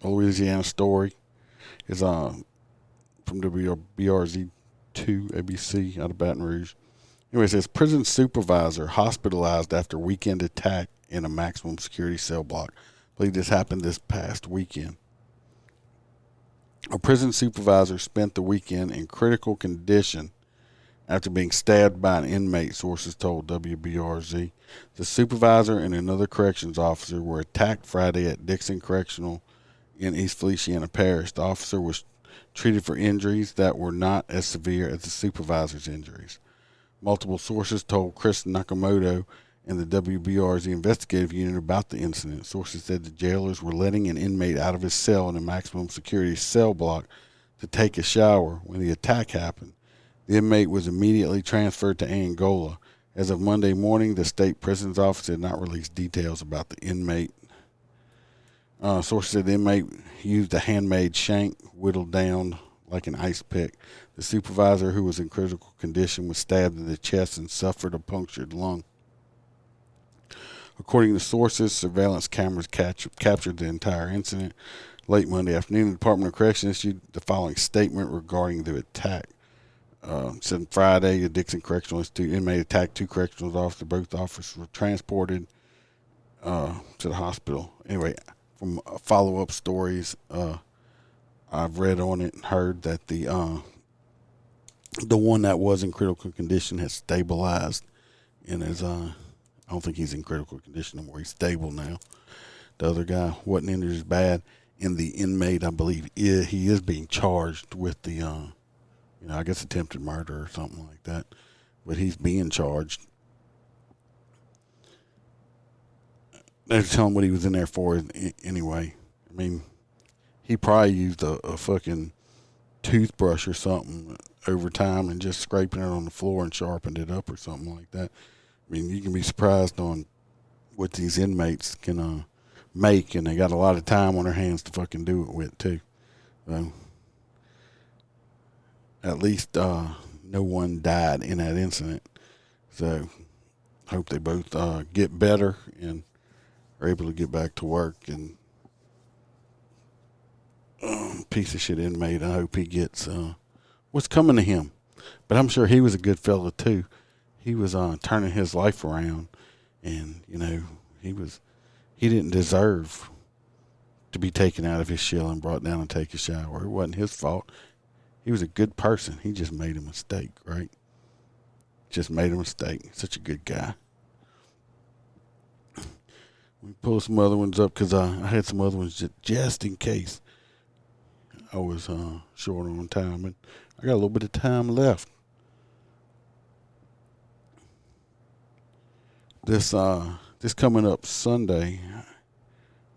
Louisiana story. Is from WBRZ2 ABC out of Baton Rouge. Anyway, it says prison supervisor hospitalized after weekend attack in a maximum security cell block. I believe this happened this past weekend. A prison supervisor spent the weekend in critical condition after being stabbed by an inmate, sources told WBRZ. The supervisor and another corrections officer were attacked Friday at Dixon Correctional in East Feliciana Parish. The officer was treated for injuries that were not as severe as the supervisor's injuries. Multiple sources told Chris Nakamoto and the WBRZ investigative unit about the incident. Sources said the jailers were letting an inmate out of his cell in a maximum security cell block to take a shower when the attack happened. The inmate was immediately transferred to Angola. As of Monday morning, the state prisons office had not released details about the inmate. Sources said the inmate used a handmade shank whittled down like an ice pick. The supervisor, who was in critical condition, was stabbed in the chest and suffered a punctured lung. According to sources, surveillance cameras captured the entire incident. Late Monday afternoon, the Department of Corrections issued the following statement regarding the attack. Said Friday, the Dixon Correctional Institute inmate attacked two correctional officers. Both officers were transported to the hospital. Anyway, from follow-up stories I've read on it and heard that the one that was in critical condition has stabilized and is I don't think he's in critical condition anymore. He's stable now. The other guy wasn't injured as bad, and the inmate, I believe, he is being charged with the I guess attempted murder or something like that, but he's being charged. They're telling what he was in there for anyway. I mean, he probably used a fucking toothbrush or something over time and just scraping it on the floor and sharpened it up or something like that. I mean, you can be surprised on what these inmates can make, and they got a lot of time on their hands to fucking do it with, too. So, at least no one died in that incident. So, hope they both get better and are able to get back to work. And piece of shit inmate, I hope he gets what's coming to him. But I'm sure he was a good fella too. He was turning his life around, and he didn't deserve to be taken out of his shell and brought down and take a shower. It wasn't his fault. He was a good person. He just made a mistake, right? Just made a mistake. Such a good guy. We pull some other ones up because I had some other ones just in case I was short on time, and I got a little bit of time left. This coming up Sunday, I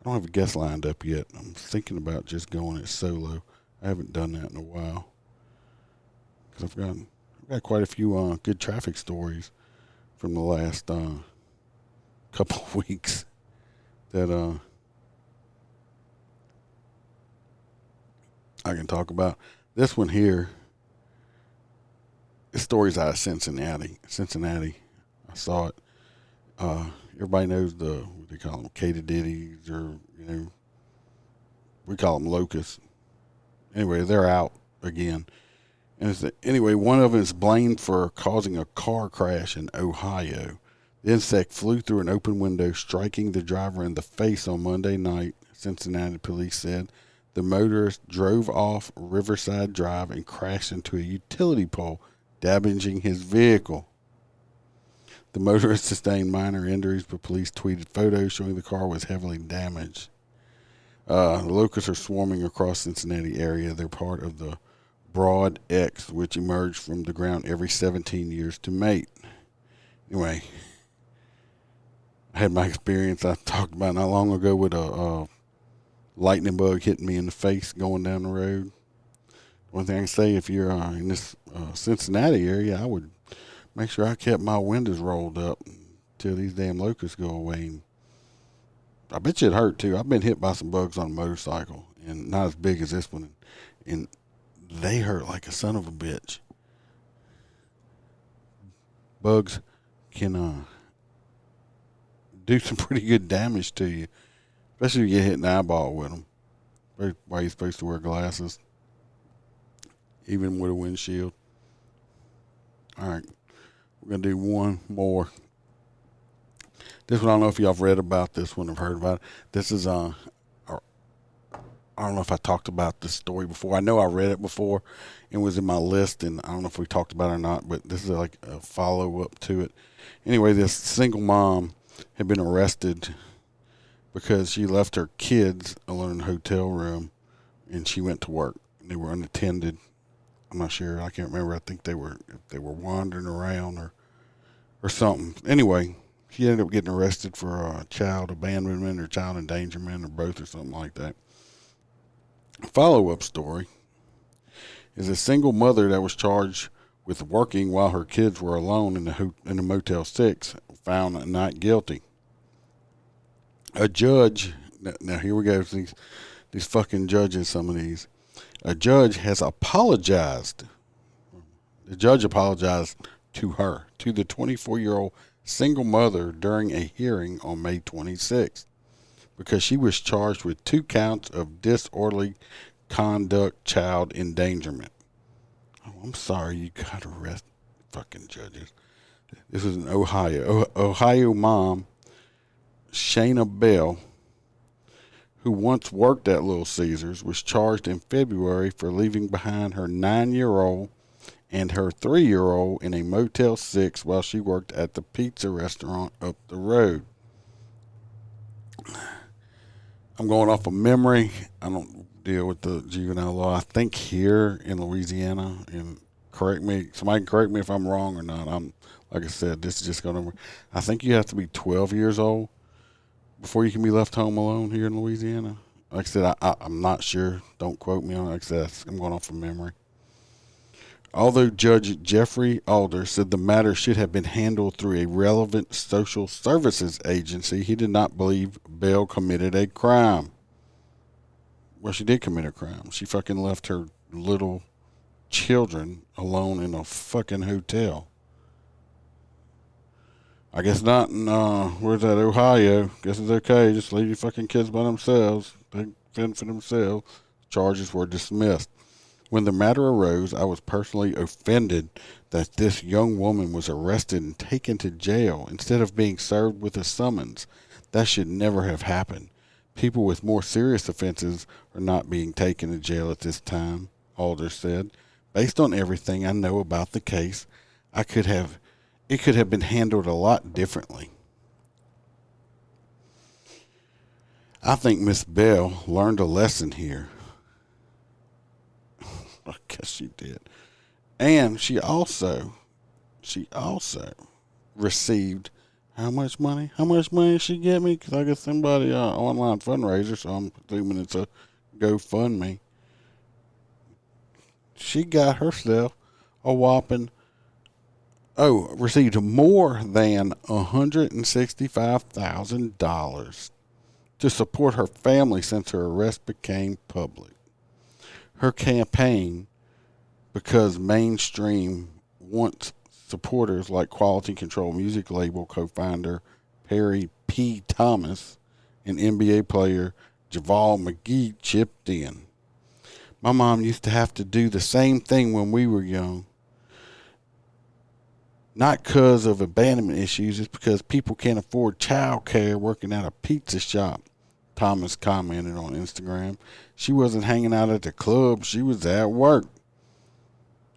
don't have a guest lined up yet. I'm thinking about just going it solo. I haven't done that in a while because I've got quite a few good traffic stories from the last couple of weeks that I can talk about. This one here, this story's out of Cincinnati. I saw it. Everybody knows what they call them, katydiddies, or, we call them locusts. Anyway, they're out again. And anyway, one of them is blamed for causing a car crash in Ohio. The insect flew through an open window, striking the driver in the face on Monday night, Cincinnati police said. The motorist drove off Riverside Drive and crashed into a utility pole, damaging his vehicle. The motorist sustained minor injuries, but police tweeted photos showing the car was heavily damaged. The locusts are swarming across Cincinnati area. They're part of the Broad X, which emerge from the ground every 17 years to mate. Anyway, I had my experience I talked about not long ago with a lightning bug hitting me in the face going down the road. One thing I can say, if you're in this Cincinnati area, I would make sure I kept my windows rolled up until these damn locusts go away. And I bet you it hurt too. I've been hit by some bugs on a motorcycle, and not as big as this one, and they hurt like a son of a bitch. Bugs can do some pretty good damage to you, especially if you get hit in the eyeball with them. That's why you're supposed to wear glasses, even with a windshield. All right, we're going to do one more. This one, I don't know if y'all have read about this one or heard about it. This is, I don't know if I talked about this story before. I know I read it before and was in my list, and I don't know if we talked about it or not, but this is like a follow-up to it. Anyway, this single mom had been arrested because she left her kids alone in a hotel room, and she went to work. And they were unattended. I'm not sure. I can't remember. I think they were wandering around or something. Anyway, she ended up getting arrested for child abandonment or child endangerment or both or something like that. A follow-up story is a single mother that was charged with working while her kids were alone in the Motel 6 found not guilty. A judge, now here we go, these fucking judges, some of these. A judge has apologized. The judge apologized to her, to the 24-year-old single mother during a hearing on May 26th because she was charged with 2 counts of disorderly conduct, child endangerment. Oh, I'm sorry you got arrested, fucking judges. This is in Ohio. Ohio mom, Shayna Bell, who once worked at Little Caesars, was charged in February for leaving behind her 9-year-old and her 3-year-old in a Motel 6 while she worked at the pizza restaurant up the road. I'm going off of memory. I don't deal with the juvenile law. I think here in Louisiana, and somebody can correct me if I'm wrong or not. Like I said, this is just going to, I think you have to be 12 years old before you can be left home alone here in Louisiana. Like I said, I'm not sure. Don't quote me on it. Like I said, I'm going off of memory. Although Judge Jeffrey Alder said the matter should have been handled through a relevant social services agency, he did not believe Bell committed a crime. Well, she did commit a crime. She fucking left her little children alone in a fucking hotel. I guess not in, where's that, Ohio. Guess it's okay. Just leave your fucking kids by themselves. They fend for themselves. Charges were dismissed. When the matter arose, I was personally offended that this young woman was arrested and taken to jail instead of being served with a summons. That should never have happened. People with more serious offenses are not being taken to jail at this time, Alder said. Based on everything I know about the case, it could have been handled a lot differently. I think Miss Bell learned a lesson here. I guess she did. And she also received how much money? How much money did she get me? Because I got somebody online fundraiser, so I'm assuming it's a GoFundMe. She got herself a whopping, received more than $165,000 to support her family since her arrest became public. Her campaign, because mainstream wants supporters like Quality Control music label co-founder Perry P. Thomas, and NBA player Javal McGee chipped in. My mom used to have to do the same thing when we were young. Not because of abandonment issues, it's because people can't afford child care working at a pizza shop, Thomas commented on Instagram. She wasn't hanging out at the club, she was at work.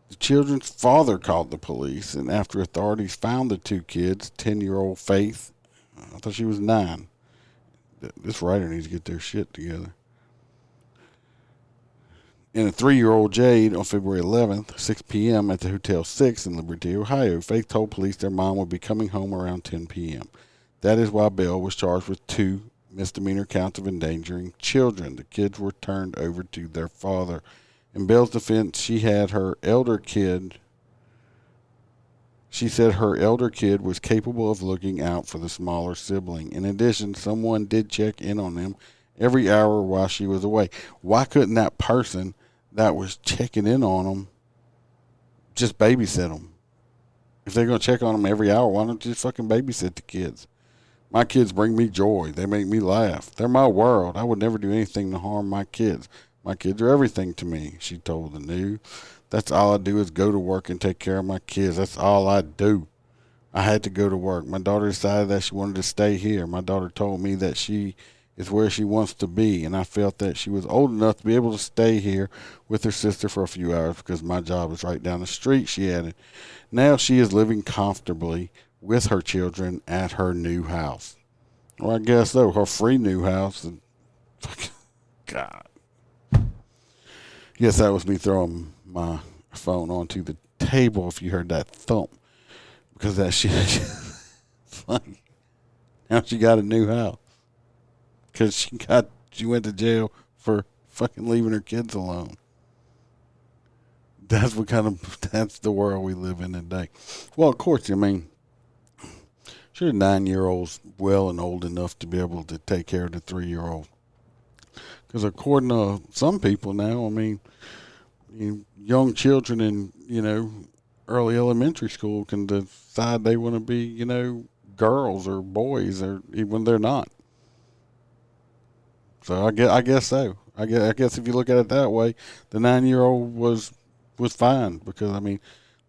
The children's father called the police, and after authorities found the two kids, 10-year-old Faith, I thought she was 9. This writer needs to get their shit together. And a 3-year-old Jade on February 11th, 6 p.m. at the Hotel 6 in Liberty, Ohio. Faith told police their mom would be coming home around 10 p.m. That is why Bell was charged with 2 misdemeanor counts of endangering children. The kids were turned over to their father. In Bell's defense, she said her elder kid was capable of looking out for the smaller sibling. In addition, someone did check in on them every hour while she was away. Why couldn't that person that was checking in on them just babysit them? If they're going to check on them every hour, why don't you just fucking babysit the kids? My kids bring me joy. They make me laugh. They're my world. I would never do anything to harm my kids. My kids are everything to me, she told the News. That's all I do is go to work and take care of my kids. That's all I do. I had to go to work. My daughter decided that she wanted to stay here. My daughter told me that she is where she wants to be, and I felt that she was old enough to be able to stay here with her sister for a few hours because my job is right down the street, she added. Now she is living comfortably with her children at her new house. Well, I guess so. Her free new house. And God. Yes, that was me throwing my phone onto the table if you heard that thump. Because that shit is funny. Now she got a new house. Because she went to jail for fucking leaving her kids alone. That's the world we live in today. Well, of course, I mean, sure, 9-year-old's well and old enough to be able to take care of the 3-year-old. Because according to some people now, I mean, young children in, early elementary school can decide they want to be, girls or boys, or even they're not. So I guess so. I guess if you look at it that way, the 9-year-old was fine because, I mean,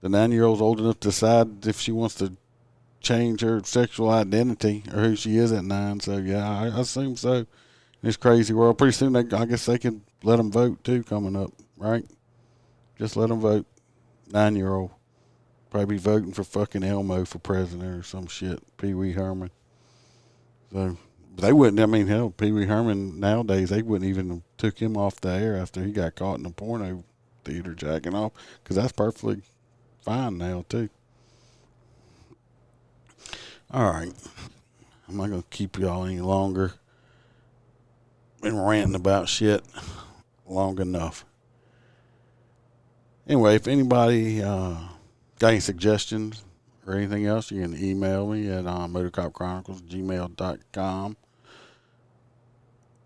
the 9-year-old's old enough to decide if she wants to change her sexual identity or who she is at 9. So, yeah, I assume so. In this crazy world, pretty soon I guess they can let them vote, too, coming up, right? Just let them vote. 9-year-old. Probably be voting for fucking Elmo for president or some shit. Pee Wee Herman. So, they wouldn't, I mean, hell, Pee Wee Herman nowadays, they wouldn't even have took him off the air after he got caught in a porno theater jacking off, because that's perfectly fine now, too. All right. I'm not going to keep y'all any longer. Been ranting about shit long enough. Anyway, if anybody got any suggestions or anything else, you can email me at motorcopchronicles@gmail.com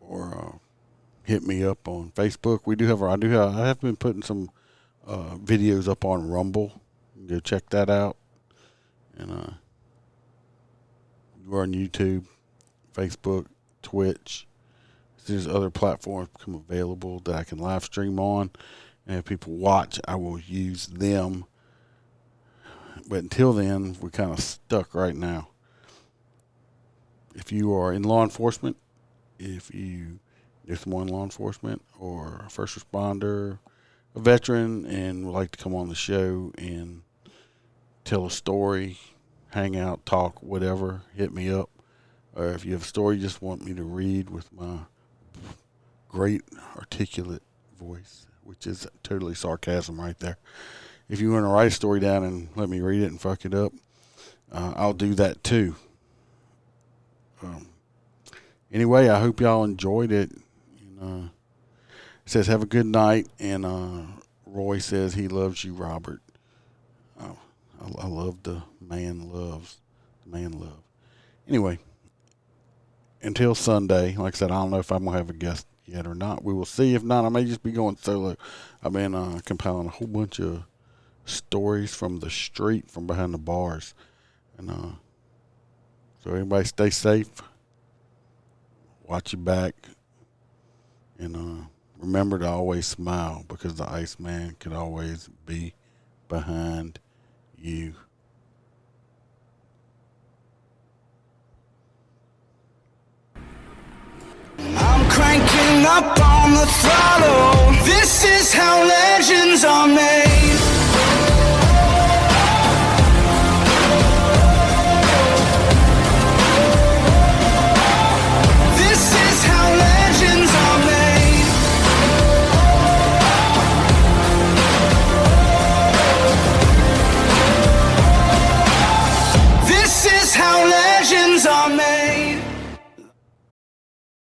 or hit me up on Facebook. I have been putting some videos up on Rumble. Go check that out. And we're on YouTube, Facebook, Twitch. There's other platforms become available that I can live stream on. And if people watch, I will use them. But until then, we're kind of stuck right now. If you are in law enforcement, if you do some more in law enforcement or a first responder, a veteran, and would like to come on the show and tell a story, hang out, talk, whatever, hit me up. Or if you have a story you just want me to read with my great articulate voice, which is totally sarcasm right there. If you want to write a story down and let me read it and fuck it up, I'll do that too. Anyway, I hope y'all enjoyed it. It says, have a good night. And Roy says he loves you, Robert. I love the man loves. The man love. Anyway, until Sunday, like I said, I don't know if I'm going to have a guest yet or not. We will see. If not, I may just be going solo. I've been compiling a whole bunch of stories from the street, from behind the bars. And So everybody stay safe. Watch your back. And remember to always smile, because the Iceman can always be behind you. I'm cranking up on the throttle. This